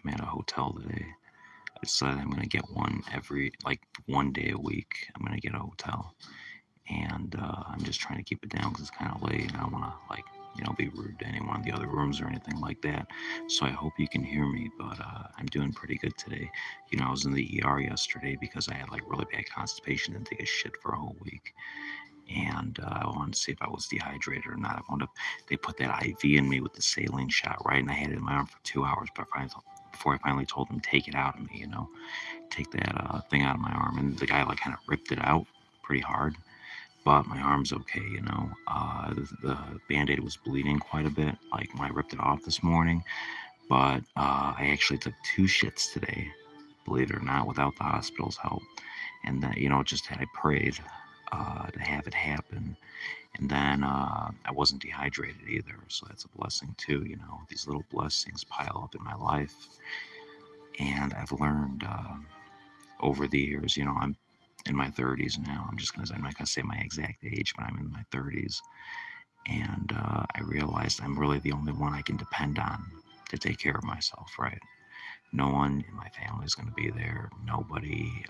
I'm at a hotel today. I decided I'm gonna get one every like one day a week. I'm gonna get a hotel, and I'm just trying to keep it down because it's kind of late, and I don't want to be rude to anyone in the other rooms or anything like that. So I hope you can hear me, but I'm doing pretty good today. I was in the ER yesterday because I had like really bad constipation and take a shit for a whole week, and I wanted to see if I was dehydrated or not. They put that IV in me with the saline shot, right? And I had it in my arm for 2 hours, before I finally told them take it out of me, take that thing out of my arm. And the guy like kind of ripped it out pretty hard, but my arm's okay, the Band-Aid was bleeding quite a bit, like when I ripped it off this morning, but I actually took 2 shits today, believe it or not, without the hospital's help. And that, just had I prayed to have it happen. And then I wasn't dehydrated either, so that's a blessing too. These little blessings pile up in my life, and I've learned over the years. I'm in my 30s now. I'm not gonna say my exact age, but I'm in my 30s, and I realized I'm really the only one I can depend on to take care of myself. Right? No one in my family is going to be there. Nobody.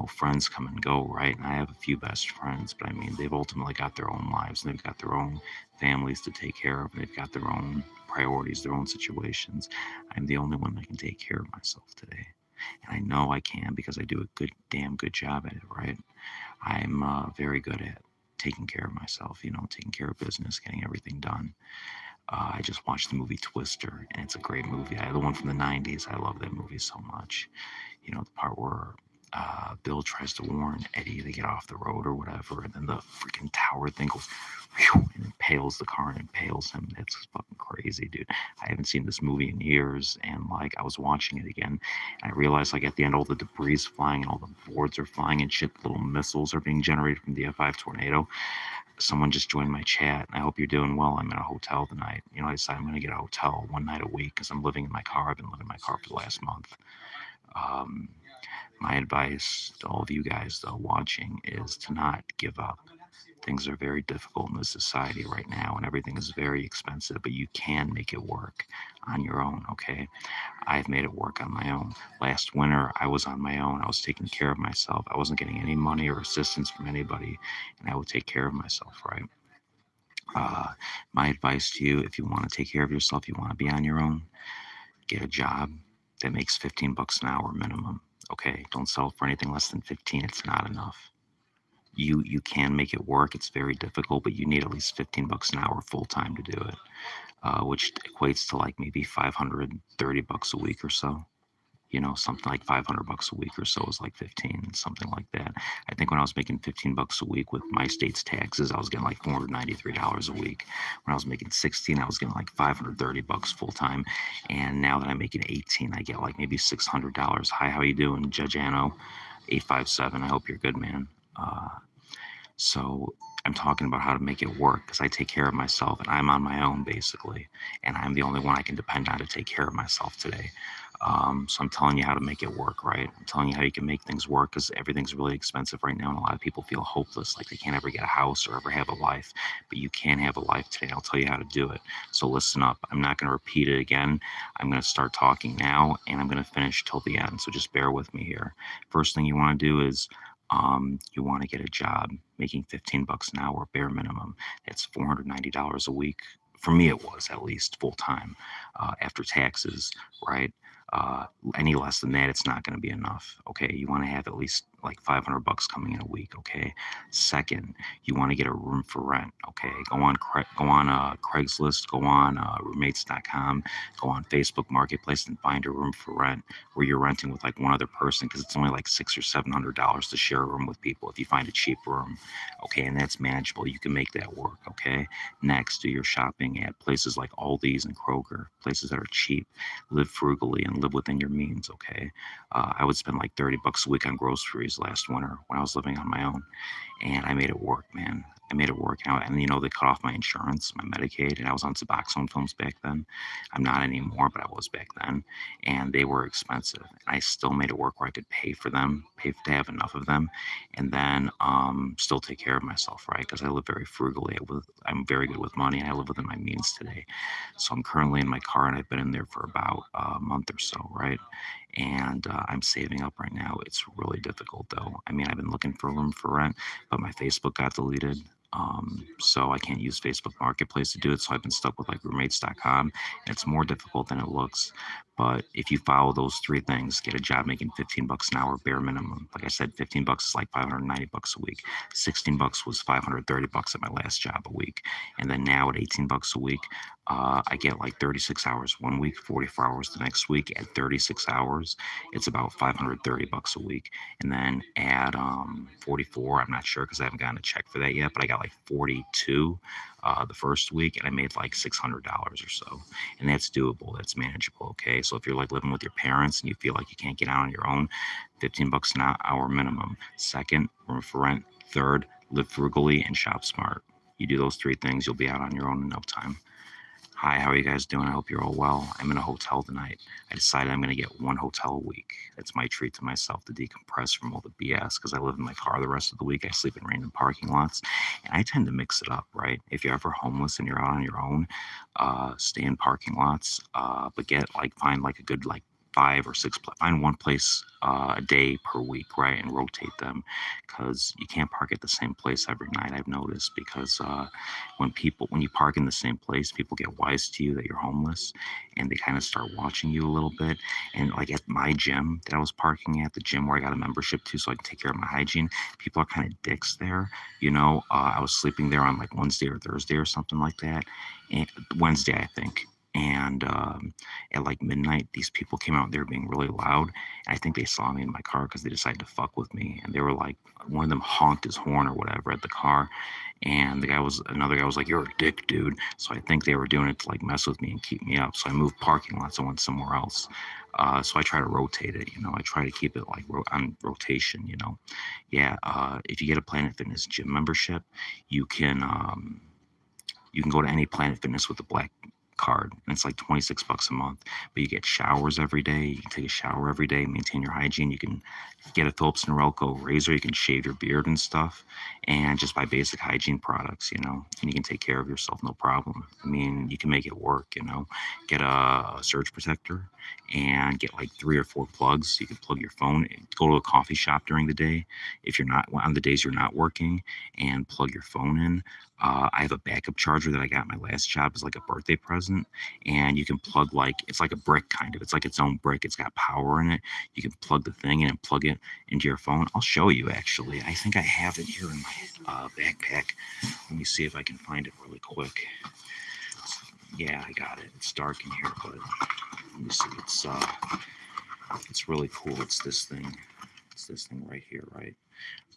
Friends come and go, right? And I have a few best friends, but I mean, they've ultimately got their own lives, and they've got their own families to take care of, and they've got their own priorities, their own situations. I'm the only one that can take care of myself today. And I know I can because I do a damn good job at it, right? I'm very good at taking care of myself, taking care of business, getting everything done. I just watched the movie Twister, and it's a great movie. The one from the 90s. I love that movie so much. The part where Bill tries to warn Eddie to get off the road or whatever, and then the freaking tower thing goes whew, and impales the car and impales him. It's fucking crazy, dude. I haven't seen this movie in years, and like I was watching it again, and I realized like at the end all the debris is flying and all the boards are flying and shit. Little missiles are being generated from the F5 tornado. Someone just joined my chat, and I hope you're doing well. I'm in a hotel tonight. I decided I'm going to get a hotel one night a week because I'm living in my car. I've been living in my car for the last month. Um, my advice to all of you guys, though, watching is to not give up. Things are very difficult in this society right now, and everything is very expensive, but you can make it work on your own, okay? I've made it work on my own. Last winter, I was on my own. I was taking care of myself. I wasn't getting any money or assistance from anybody, and I would take care of myself, right? Uh, my advice to you, if you want to take care of yourself, you want to be on your own, get a job that makes 15 bucks an hour minimum. Okay, don't sell for anything less than 15. It's not enough. You can make it work. It's very difficult, but you need at least 15 bucks an hour full time to do it, which equates to like maybe 530 bucks a week or so. Something like 500 bucks a week or so is like 15, something like that. I think when I was making 15 bucks a week with my state's taxes, I was getting like $493 a week. When I was making 16, I was getting like 530 bucks full time. And now that I'm making 18, I get like maybe $600. Hi, how you doing, Judge Anno 857? I hope you're good, man. So I'm talking about how to make it work because I take care of myself and I'm on my own basically. And I'm the only one I can depend on to take care of myself today. So I'm telling you how to make it work, right? I'm telling you how you can make things work because everything's really expensive right now. And a lot of people feel hopeless, like they can't ever get a house or ever have a life. But you can have a life today. I'll tell you how to do it. So listen up. I'm not going to repeat it again. I'm going to start talking now and I'm going to finish till the end. So just bear with me here. First thing you want to do is you want to get a job making 15 bucks an hour, bare minimum. That's $490 a week. For me, it was at least full time after taxes, right? Any less than that, it's not going to be enough. Okay, you want to have at least like 500 bucks coming in a week. Okay. Second, you want to get a room for rent. Okay, go on Craigslist, go on roommates.com, go on Facebook Marketplace and find a room for rent where you're renting with like one other person because it's only like $600 or $700 to share a room with people if you find a cheap room. Okay, and that's manageable. You can make that work. Okay. Next, do your shopping at places like Aldi's and Kroger, places that are cheap. Live frugally and live within your means, okay? I would spend like 30 bucks a week on groceries last winter when I was living on my own, and I made it work, man. I made it work out. And, you know, they cut off my insurance, my Medicaid, and I was on Suboxone films back then. I'm not anymore, but I was back then. And they were expensive. And I still made it work where I could pay for them, pay to have enough of them, and then still take care of myself, right? Because I live very frugally. I'm very good with money, and I live within my means today. So I'm currently in my car, and I've been in there for about a month or so, right? And I'm saving up right now. It's really difficult, though. I mean, I've been looking for room for rent, but my Facebook got deleted. So I can't use Facebook Marketplace to do it. So I've been stuck with like roommates.com. It's more difficult than it looks. But if you follow those three things, get a job making 15 bucks an hour bare minimum. Like I said, 15 bucks is like 590 bucks a week. 16 bucks was 530 bucks at my last job a week. And then now at 18 bucks a week, I get like 36 hours one week, 44 hours the next week. At 36 hours, it's about 530 bucks a week. And then add 44, I'm not sure because I haven't gotten a check for that yet, but I got like 42 the first week, and I made like $600 or so. And that's doable. That's manageable. Okay. So if you're like living with your parents and you feel like you can't get out on your own, 15 bucks an hour minimum. Second, room for rent. Third, live frugally and shop smart. You do those three things, you'll be out on your own in no time. Hi, how are you guys doing? I hope you're all well. I'm in a hotel tonight. I decided I'm going to get one hotel a week. That's my treat to myself to decompress from all the BS because I live in my car the rest of the week. I sleep in random parking lots, and I tend to mix it up, right? If you're ever homeless and you're out on your own, stay in parking lots, but find like a good like 5 or 6, find one place a day per week, right, and rotate them, because you can't park at the same place every night. I've noticed because when you park in the same place, people get wise to you that you're homeless, and they kind of start watching you a little bit. And like at my gym that I was parking at, the gym where I got a membership to, so I can take care of my hygiene, people are kind of dicks there. You know, I was sleeping there on like Wednesday or Thursday or something like that, and Wednesday I think. And at like midnight, these people came out and they were being really loud. And I think they saw me in my car because they decided to fuck with me. And they were like, one of them honked his horn or whatever at the car. And another guy was like, "You're a dick, dude." So I think they were doing it to like mess with me and keep me up. So I moved parking lots and went somewhere else. So I try to rotate it, you know, I try to keep it like on rotation, you know. Yeah. If you get a Planet Fitness gym membership, you can, you can go to any Planet Fitness with the black card, and it's like 26 bucks a month, but you get showers every day. You can take a shower every day, maintain your hygiene. You can get a Phillips and Relco razor. You can shave your beard and stuff, and just buy basic hygiene products, you know, and you can take care of yourself, no problem. I mean, you can make it work, you know. Get a surge protector and get like 3 or 4 plugs. You can plug your phone, go to a coffee shop during the day if you're not, on the days you're not working, and plug your phone in. I have a backup charger that I got my last job as like a birthday present, and you can plug like, it's like a brick kind of. It's like its own brick. It's got power in it. You can plug the thing in and plug it into your phone. I'll show you actually. I think I have it here in my backpack. Let me see if I can find it really quick. Yeah, I got it. It's dark in here, but let me see. It's really cool. It's this thing. It's this thing right here, right?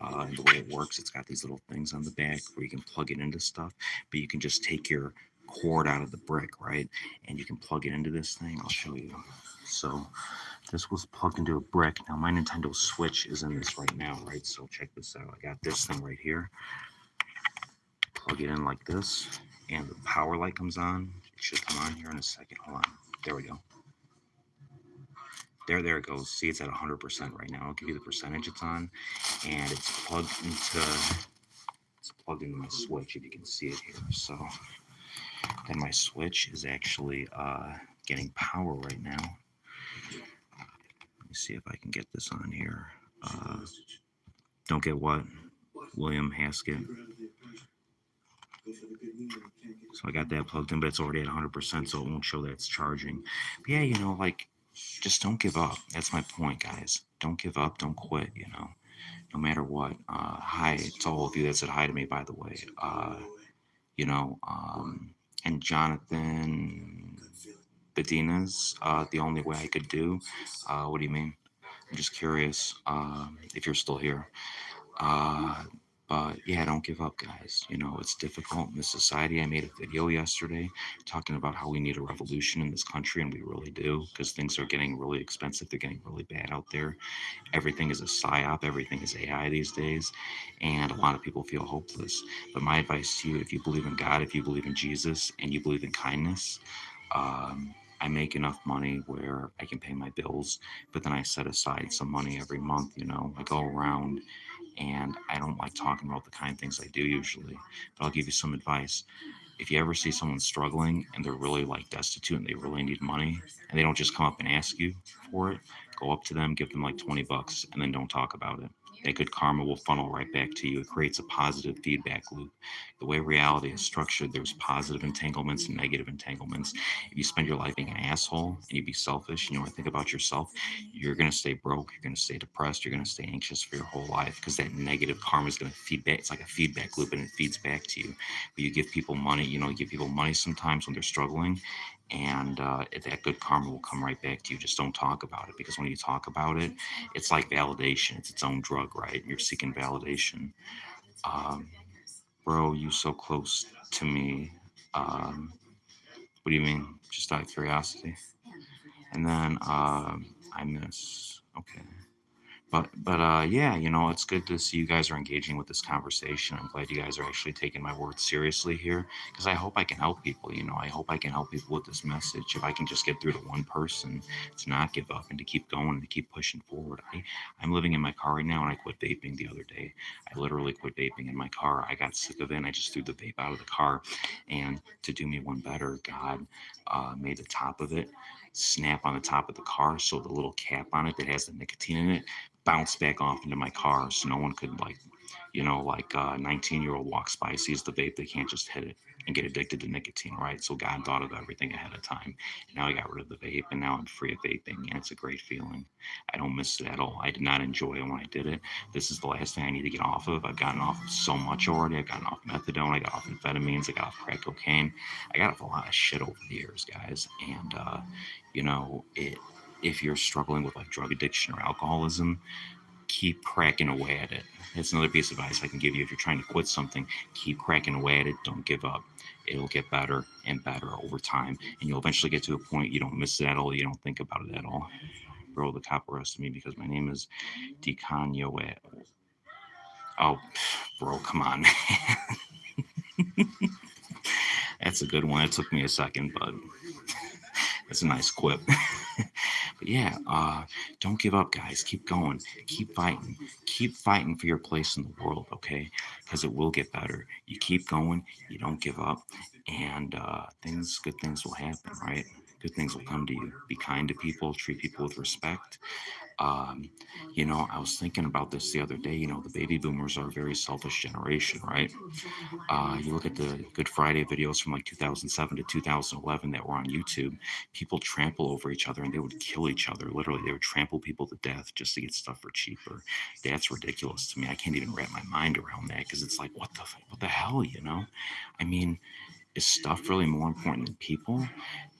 And the way it works, it's got these little things on the back where you can plug it into stuff, but you can just take your cord out of the brick, right? And you can plug it into this thing. I'll show you. So this was plugged into a brick. Now my Nintendo Switch is in this right now, right? So check this out. I got this thing right here. Plug it in like this, and the power light comes on. It should come on here in a second. Hold on. There we go. There it goes. See, it's at 100% right now. I'll give you the percentage it's on, and it's plugged into my Switch, if you can see it here. So then my Switch is actually getting power right now. Let me see if I can get this on here. Don't get what? William Haskett. So I got that plugged in, but it's already at 100%, so it won't show that it's charging. But yeah, you know, like, just don't give up. That's my point, guys. Don't give up. Don't quit, you know, no matter what. Hi to all of you that said hi to me, by the way. You know, and Jonathan Bedina's the only way I could do. What do you mean? I'm just curious if you're still here. But yeah, don't give up, guys. It's difficult in this society. I made a video yesterday talking about how we need a revolution in this country, and we really do, because things are getting really expensive. They're getting really bad out there. Everything is a psyop, everything is AI these days, and a lot of people feel hopeless. But my advice to you, if you believe in God, if you believe in Jesus, and you believe in kindness, I make enough money where I can pay my bills, but then I set aside some money every month. I go around, and I don't like talking about the kind things I do usually, but I'll give you some advice. If you ever see someone struggling and they're really like destitute and they really need money and they don't just come up and ask you for it, go up to them, give them like 20 bucks, and then don't talk about it. That good karma will funnel right back to you. It creates a positive feedback loop. The way reality is structured, there's positive entanglements and negative entanglements. If you spend your life being an asshole and you be selfish and you only think about yourself, you're going to stay broke, you're going to stay depressed, you're going to stay anxious for your whole life, because that negative karma is going to feed back. It's like a feedback loop, and it feeds back to you. But you give people money, you give people money sometimes when they're struggling, and that good karma will come right back to you. Just don't talk about it, because when you talk about it, it's like validation. It's its own drug, right? You're seeking validation. Um, Bro, you so close to me. What do you mean? Just out of curiosity. And then I miss. Okay. But yeah, it's good to see you guys are engaging with this conversation. I'm glad you guys are actually taking my words seriously here, because I hope I can help people. I hope I can help people with this message. If I can just get through to one person to not give up and to keep going and to keep pushing forward. I'm living in my car right now, and I quit vaping the other day. I literally quit vaping in my car. I got sick of it, and I just threw the vape out of the car. And to do me one better, God made the top of it snap on the top of the car, so the little cap on it that has the nicotine in it bounce back off into my car, so no one could, like, like a 19-year-old walks by, sees the vape, they can't just hit it and get addicted to nicotine, right? So God thought of everything ahead of time. Now I got rid of the vape, and now I'm free of vaping, and it's a great feeling. I don't miss it at all. I did not enjoy it when I did it. This is the last thing I need to get off of. I've gotten off of so much already. I've gotten off methadone, I got off amphetamines, I got off crack cocaine. I got off a lot of shit over the years, guys. And if you're struggling with like drug addiction or alcoholism, keep cracking away at it. That's another piece of advice I can give you. If you're trying to quit something, keep cracking away at it. Don't give up. It'll get better and better over time, and you'll eventually get to a point you don't miss it at all. You don't think about it at all. Bro, the cop arrested me because my name is Dekanyoe. Oh, bro, come on. That's a good one. It took me a second, but that's a nice quip. But yeah, don't give up, guys. Keep going. Keep fighting. Keep fighting for your place in the world, okay? Because it will get better. You keep going. You don't give up, and good things will happen, right? Good things will come to you. Be kind to people. Treat people with respect. Um, I was thinking about this the other day. The baby boomers are a very selfish generation, right? You look at the Good Friday videos from like 2007 to 2011 that were on YouTube. People trample over each other, and they would kill each other. Literally, they would trample people to death just to get stuff for cheaper. That's ridiculous to me. I can't even wrap my mind around that, because it's like, what the hell, I mean, is stuff really more important than people?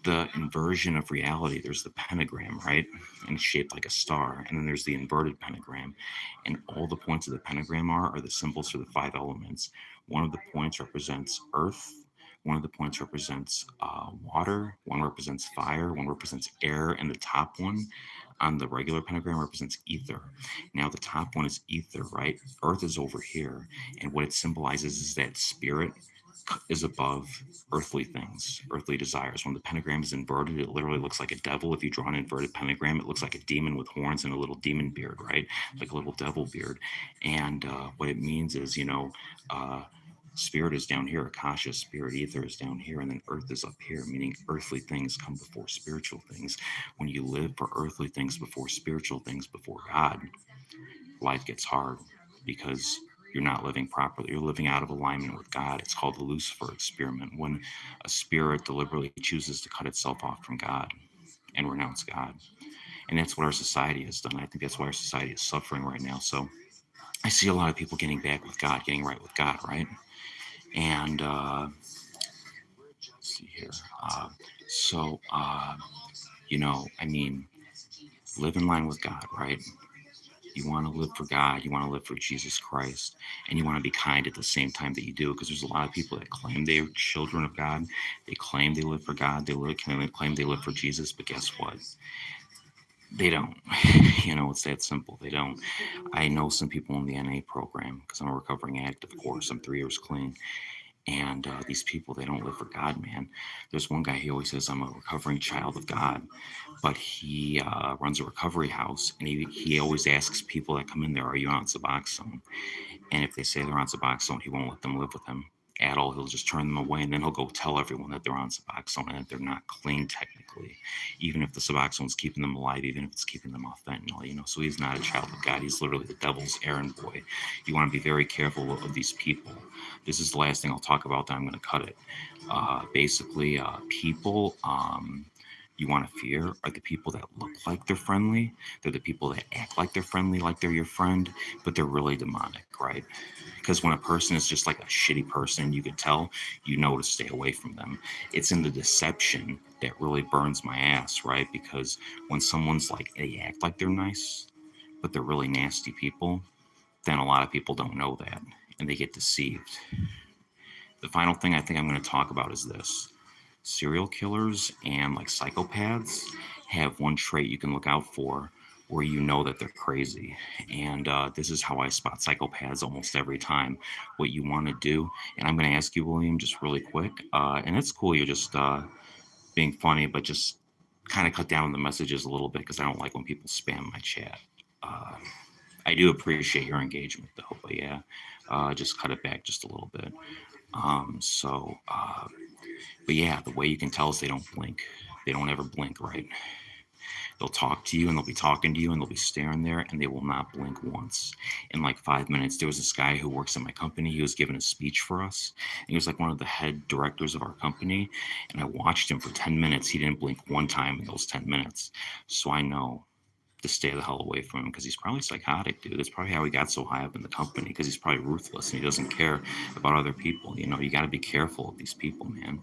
The inversion of reality, there's the pentagram, right? And it's shaped like a star. And then there's the inverted pentagram. And all the points of the pentagram are the symbols for the five elements. One of the points represents earth. One of the points represents water. One represents fire. One represents air. And the top one on the regular pentagram represents ether. Now, the top one is ether, right? Earth is over here. And what it symbolizes is that spirit is above earthly things, earthly desires. When the pentagram is inverted, it literally looks like a devil. If you draw an inverted pentagram, it looks like a demon with horns and a little demon beard, right? Like a little devil beard. And what it means is, uh, spirit is down here, akasha, spirit, ether is down here, and then earth is up here, meaning earthly things come before spiritual things. When you live for earthly things before spiritual things, before God, life gets hard, because you're not living properly. You're living out of alignment with God. It's called the Lucifer experiment, when a spirit deliberately chooses to cut itself off from God and renounce God. And that's what our society has done. I think that's why our society is suffering right now. So I see a lot of people getting back with God, getting right with God, right? And let's see here. So, I mean, live in line with God, right? You want to live for God. You want to live for Jesus Christ. And you want to be kind at the same time that you do. Because there's a lot of people that claim they're children of God. They claim they live for God. Claim they live for Jesus. But guess what? They don't. It's that simple. They don't. I know some people in the NA program because I'm a recovering addict, of course. I'm 3 years clean. And these people, they don't live for God, man. There's one guy, he always says, I'm a recovering child of God. But he runs a recovery house, and he always asks people that come in there, are you on Suboxone? And if they say they're on Suboxone, he won't let them live with him at all. He'll just turn them away, and then he'll go tell everyone that they're on Suboxone and that they're not clean technically, even if the Suboxone's keeping them alive, even if it's keeping them off fentanyl. So he's not a child of God. He's literally the devil's errand boy. You want to be very careful of these people. This is the last thing I'll talk about, then I'm going to cut it. Basically, people you want to fear are the people that look like they're friendly. They're the people that act like they're friendly, like they're your friend, but they're really demonic, right? Because when a person is just like a shitty person, you could tell, to stay away from them. It's in the deception that really burns my ass, right? Because when someone's like, they act like they're nice, but they're really nasty people, then a lot of people don't know that and they get deceived. The final thing I think I'm going to talk about is this. Serial killers and like psychopaths have one trait you can look out for where you know that they're crazy. And this is how I spot psychopaths almost every time. What you want to do, and I'm going to ask you, William, just really quick, and it's cool, you're just being funny, but just kind of cut down the messages a little bit because I don't like when people spam my chat. Uh, I do appreciate your engagement though, but yeah, just cut it back just a little bit. But yeah, the way you can tell is they don't blink. They don't ever blink, right? They'll talk to you and they'll be talking to you and they'll be staring there and they will not blink once. In like 5 minutes, there was this guy who works at my company. He was giving a speech for us. And he was like one of the head directors of our company. And I watched him for 10 minutes. He didn't blink one time in those 10 minutes. So I know to stay the hell away from him because he's probably psychotic, dude. That's probably how he got so high up in the company because he's probably ruthless and he doesn't care about other people. You got to be careful of these people, man.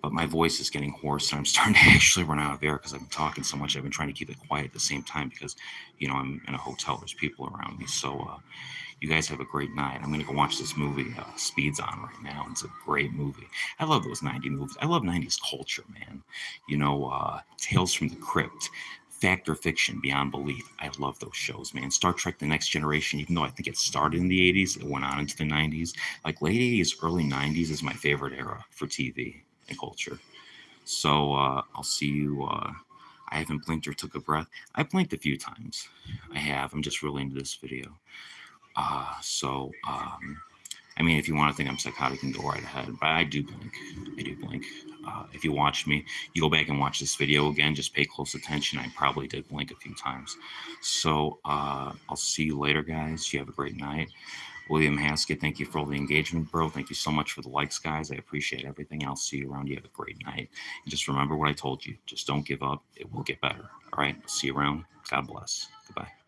But my voice is getting hoarse and I'm starting to actually run out of air because I've been talking so much. I've been trying to keep it quiet at the same time because, I'm in a hotel. There's people around me. So, you guys have a great night. I'm going to go watch this movie. Speed's on right now. It's a great movie. I love those 90s movies. I love 90s culture, man. Tales from the Crypt, Fact or Fiction, Beyond Belief. I love those shows, man. Star Trek The Next Generation, even though I think it started in the 80s, it went on into the 90s. Like late 80s, early 90s is my favorite era for TV and culture. So I'll see you. I haven't blinked or took a breath. I blinked a few times. I have. I'm just really into this video. If you want to think I'm psychotic, you can go right ahead. But I do blink. I do blink. If you watch me, you go back and watch this video again, just pay close attention. I probably did blink a few times. So I'll see you later, guys. You have a great night. William Haskett, thank you for all the engagement, bro. Thank you so much for the likes, guys. I appreciate everything. I'll see you around. You have a great night. And just remember what I told you. Just don't give up. It will get better. All right? See you around. God bless. Goodbye.